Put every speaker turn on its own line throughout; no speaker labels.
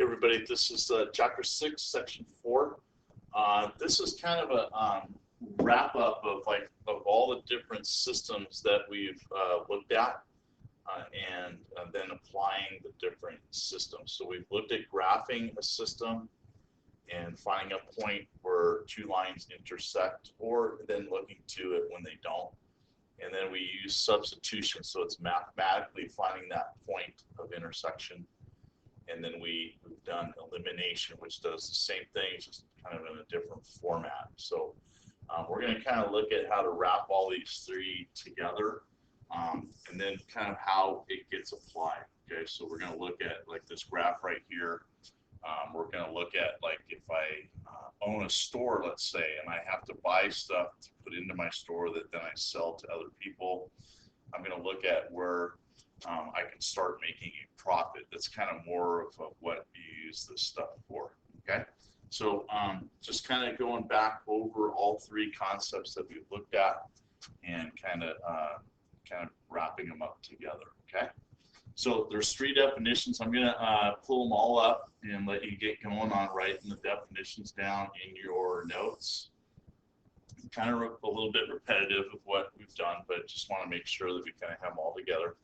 Hey everybody, this is Chapter 6, Section 4. This is kind of a wrap up of all the different systems that we've looked at and then applying the different systems. So we've looked at graphing a system and finding a point where two lines intersect, or then looking to it when they don't. And then we use substitution, so it's mathematically finding that point of intersection. And then we've done elimination, which does the same thing, just kind of in a different format. So we're going to kind of look at how to wrap all these three together, and then kind of how it gets applied. Okay, so we're going to look at like this graph right here. We're going to look at like if I own a store, let's say, and I have to buy stuff to put into my store that then I sell to other people. I'm going to look at where I can start making a profit. That's kind of more of what you use this stuff for. Okay, so just kind of going back over all three concepts that we've looked at and kind of wrapping them up together. Okay, so there's three definitions. I'm going to pull them all up and let you get going on writing the definitions down in your notes. Kind of a little bit repetitive of what we've done, but just want to make sure that we kind of have them all together.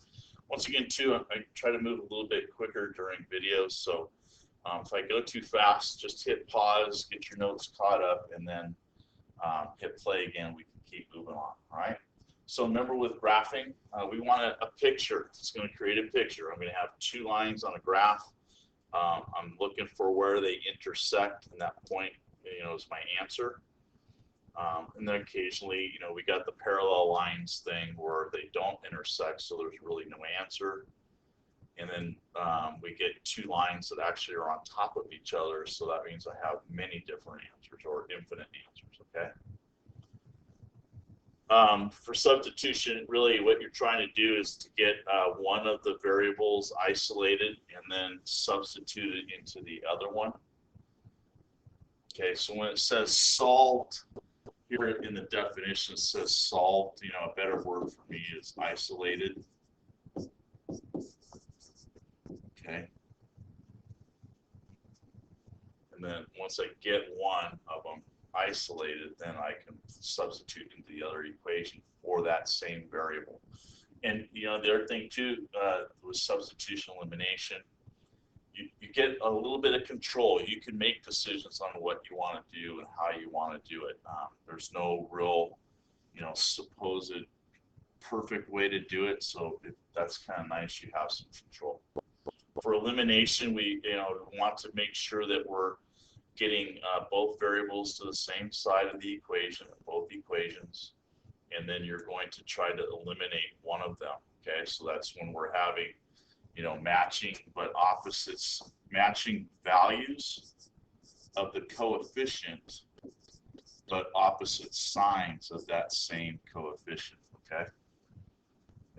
Once again, too, I try to move a little bit quicker during videos, so if I go too fast, just hit pause, get your notes caught up, and then hit play again. We can keep moving on, all right? So remember with graphing, we want a picture. It's going to create a picture. I'm going to have two lines on a graph. I'm looking for where they intersect, and that point, is my answer. And then occasionally, we got the parallel lines thing where they don't intersect, so there's really no answer. And then we get two lines that actually are on top of each other, so that means I have many different answers or infinite answers, okay? For substitution, really what you're trying to do is to get one of the variables isolated and then substitute it into the other one. Okay, so when it says solved, here in the definition it says solved, a better word for me is isolated. Okay. And then once I get one of them isolated, then I can substitute into the other equation for that same variable. And the other thing too, with substitution elimination, you get a little bit of control. You can make decisions on what you want to do and how you want to do it. There's no real, supposed perfect way to do it. So that's kind of nice. You have some control. For elimination, we want to make sure that we're getting both variables to the same side of the equation, both equations, and then you're going to try to eliminate one of them. Okay, so that's when we're having matching but opposites, matching values of the coefficient but opposite signs of that same coefficient. Okay,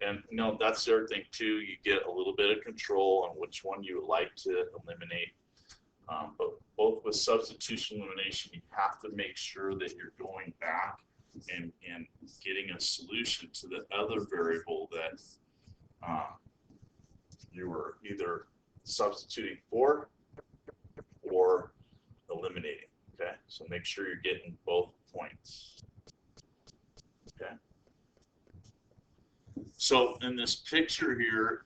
and that's the other thing too, you get a little bit of control on which one you would like to eliminate. But both with substitution elimination, you have to make sure that you're going back and getting a solution to the other variable that you were either substituting for or eliminating. Okay, so make sure you're getting both points. Okay, so in this picture here,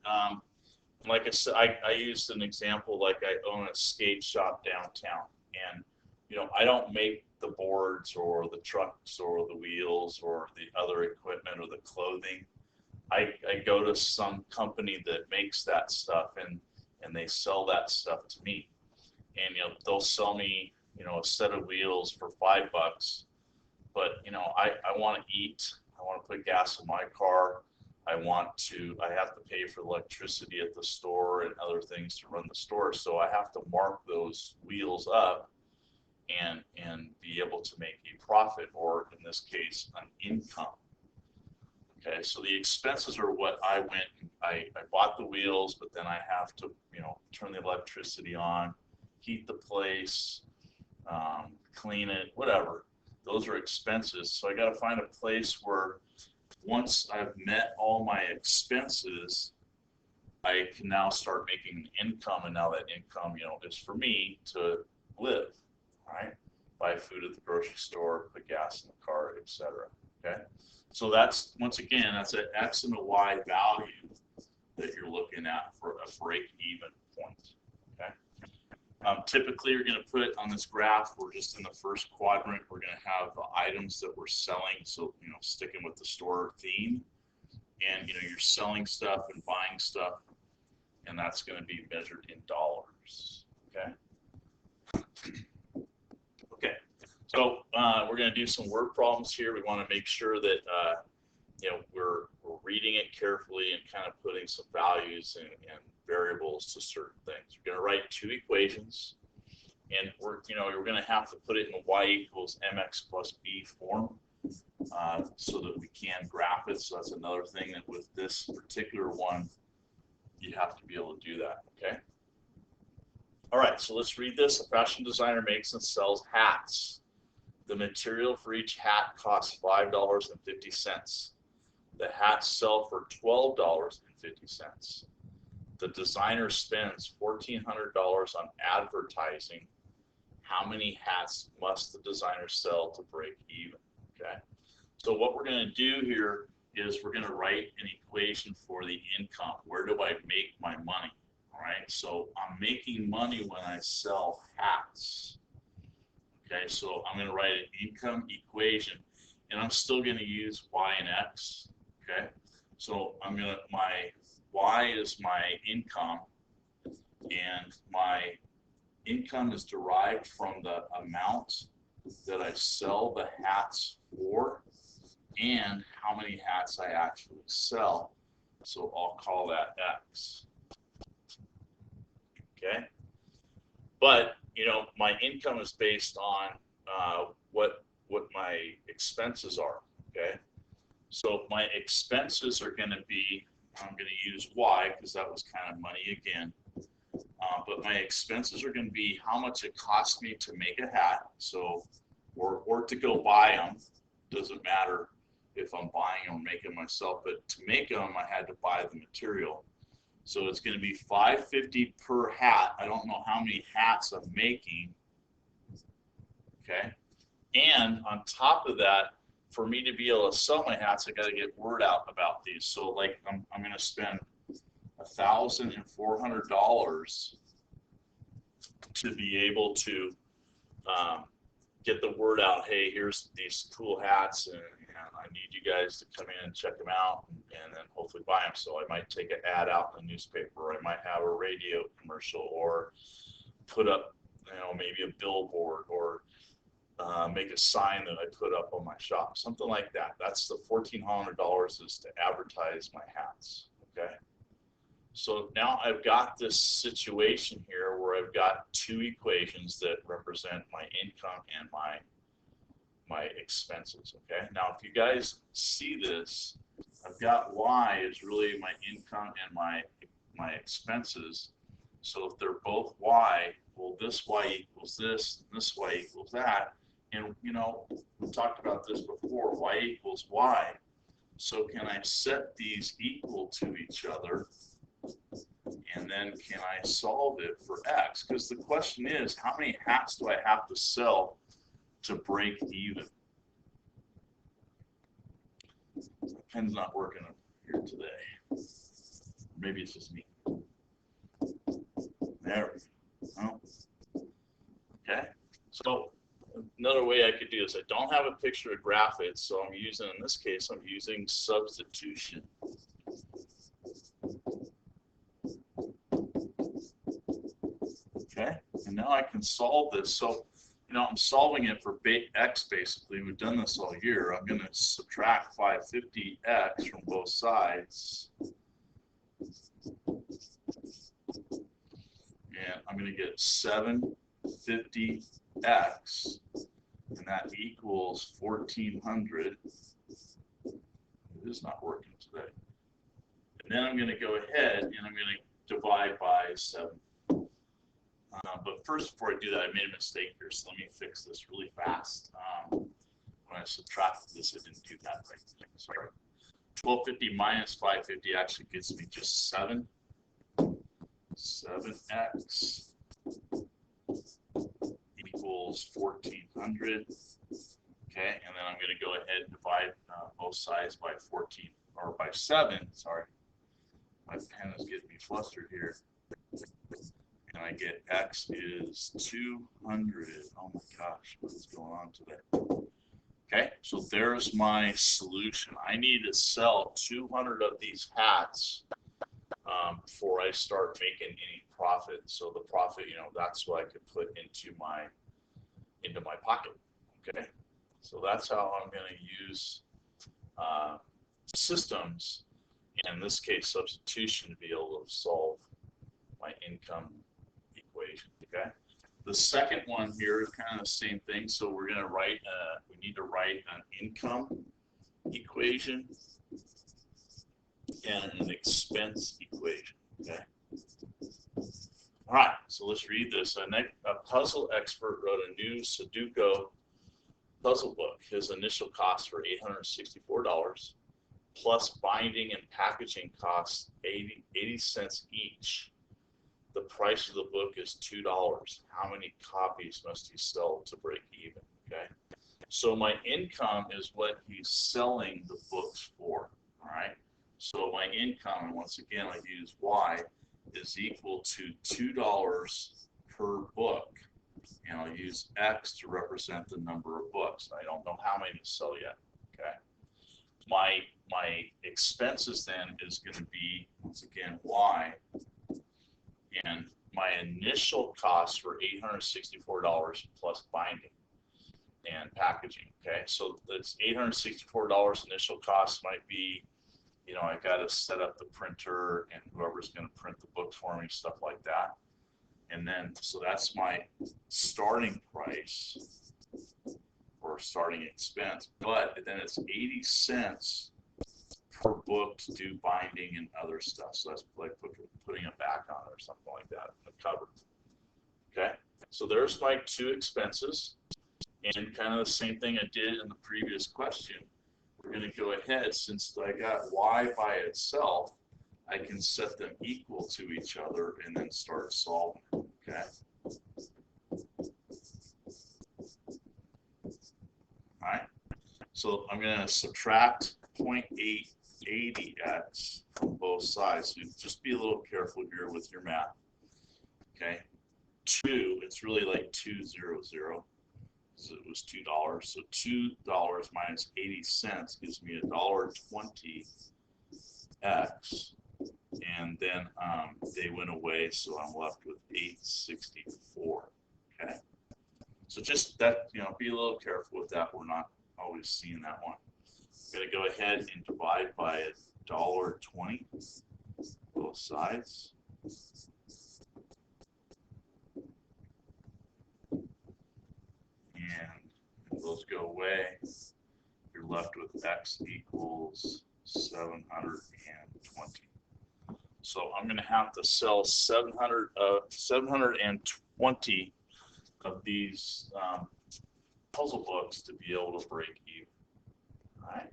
like I said, I used an example, like I own a skate shop downtown, and I don't make the boards or the trucks or the wheels or the other equipment or the clothing. I go to some company that makes that stuff, and they sell that stuff to me, and they'll sell me a set of wheels for $5, but I want to eat, I want to put gas in my car, I have to pay for electricity at the store and other things to run the store, so I have to mark those wheels up and be able to make a profit, or in this case an income. Okay, so the expenses are what I bought the wheels, but then I have to turn the electricity on, heat the place, clean it, whatever. Those are expenses. So I got to find a place where once I've met all my expenses, I can now start making income, and now that income, is for me to live, right? Buy food at the grocery store, put gas in the car, etc. Okay, so that's, once again, that's an X and a Y value that you're looking at for a break-even point. Okay. Typically, you're going to put on this graph, we're just in the first quadrant, we're going to have the items that we're selling. So, sticking with the store theme, and, you're selling stuff and buying stuff, and that's going to be measured in dollars. Okay. Okay. So we're going to do some word problems here. We want to make sure that, we're reading it carefully and kind of putting some values and variables to certain things. We're going to write two equations, and we're going to have to put it in y equals mx plus b form so that we can graph it. So that's another thing that with this particular one, you have to be able to do that. Okay. All right. So let's read this. A fashion designer makes and sells hats. The material for each hat costs $5.50. The hats sell for $12.50. The designer spends $1,400 on advertising. How many hats must the designer sell to break even? Okay. So what we're going to do here is we're going to write an equation for the income. Where do I make my money? All right. So I'm making money when I sell hats. Okay. So I'm going to write an income equation, and I'm still going to use y and x. Okay. So my y is my income, and my income is derived from the amount that I sell the hats for and how many hats I actually sell. So I'll call that x. Okay. But, my income is based on what my expenses are. Okay. So my expenses are going to be, I'm going to use y because that was kind of money again. But my expenses are going to be how much it cost me to make a hat. So, or to go buy them. Doesn't matter if I'm buying them or making them myself, but to make them, I had to buy the material. So it's going to be $5.50 per hat. I don't know how many hats I'm making. Okay. And on top of that, for me to be able to sell my hats, I got to get word out about these. So like I'm going to spend $1,400 to be able to get the word out. Hey, here's these cool hats, and I need you guys to come in and check them out, and then hopefully buy them. So I might take an ad out in the newspaper, or I might have a radio commercial, or put up, maybe a billboard, or make a sign that I put up on my shop, something like that. That's the $1,400 is to advertise my hats. Okay. So now I've got this situation here where I've got two equations that represent my income and my expenses. Okay. Now, if you guys see this, I've got y is really my income and my expenses. So if they're both y, well, this y equals this, and this y equals that. And, we talked about this before, y equals y. So can I set these equal to each other? And then can I solve it for x? Because the question is, how many hats do I have to sell to break even? The pen's not working here today. Maybe it's just me. There we go. Okay. So another way I could do this, I don't have a picture to graph it, so I'm using, in this case, I'm using substitution. Okay, and now I can solve this. So, I'm solving it for x basically. We've done this all year. I'm going to subtract 550x from both sides. And I'm going to get 750x, and that equals 1,400. It is not working today. And then I'm going to go ahead and I'm going to divide by 7. But first, before I do that, I made a mistake here, so let me fix this really fast. When I subtracted this, I didn't do that right. Sorry. 1250 minus 550 actually gives me just 7. 7x equals 1400. Okay, and then I'm going to go ahead and divide both sides by 14, or by 7, sorry. My pen is getting me flustered here. And I get x is 200. Oh my gosh, what is going on today? Okay, so there's my solution. I need to sell 200 of these hats before I start making any profit. So the profit, that's what I could put into my pocket. Okay, so that's how I'm going to use systems, and in this case substitution, to be able to solve my income equation. Okay, the second one here is kind of the same thing. So we're going to write we need to write an income equation and an expense equation. Okay, all right, so let's read this. A puzzle expert wrote a new Sudoku puzzle book. His initial costs were $864 plus binding and packaging costs 80 cents each. The price of the book is $2. How many copies must he sell to break even? Okay, so my income is what he's selling the books for. All right, so my income, and once again I use Y, is equal to $2 per book, and I'll use X to represent the number of books. I don't know how many to sell yet. Okay, my expenses then is going to be, once again, Y, and my initial costs were $864 plus binding and packaging. Okay, so that's $864 initial cost. Might be, I got to set up the printer and whoever's going to print the book for me, stuff like that. And then, so that's my starting price or starting expense, but then it's 80 cents per book to do binding and other stuff. So that's like putting it back on or something like that, the cover. Okay, so there's my two expenses, and kind of the same thing I did in the previous question. We're going to go ahead, since I got Y by itself, I can set them equal to each other and then start solving. Okay. All right. So I'm going to subtract 0.880x from both sides. So just be a little careful here with your math. Okay. 2, it's really like 200. So it was $2. So $2 minus 80 cents gives me $1.20x. And then they went away, so I'm left with 864. Okay. So just that, be a little careful with that. We're not always seeing that one. I'm going to go ahead and divide by $1.20 both sides. And those go away. You're left with x equals 720. So I'm going to have to sell 720 of these puzzle books to be able to break even. All right.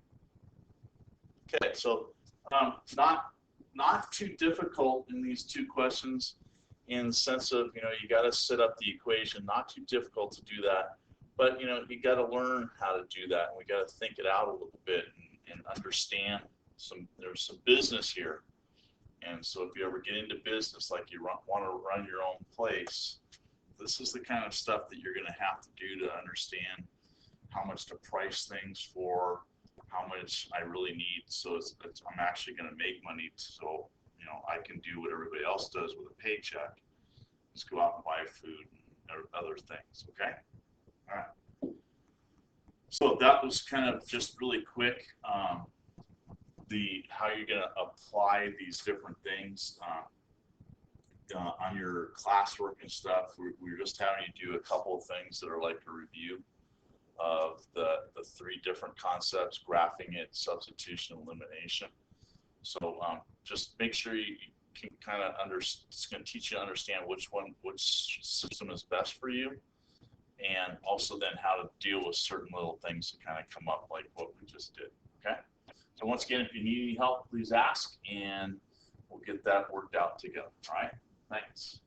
Okay, so not too difficult in these two questions, in the sense of, you got to set up the equation. Not too difficult to do that, but you got to learn how to do that, and we got to think it out a little bit and understand there's some business here. And so if you ever get into business, like you want to run your own place, this is the kind of stuff that you're going to have to do to understand how much to price things for, how much I really need. So I'm actually going to make money, so I can do what everybody else does with a paycheck. Just go out and buy food and other things. Okay. All right. So that was kind of just really quick. How you're going to apply these different things on your classwork and stuff. We're just having you do a couple of things that are like a review of the 3 different concepts: graphing it, substitution, elimination. So just make sure you can kind of it's going to teach you to understand which system is best for you, and also then how to deal with certain little things that kind of come up, like what we just did. Okay. So once again, if you need any help, please ask, and we'll get that worked out together. All right. Thanks.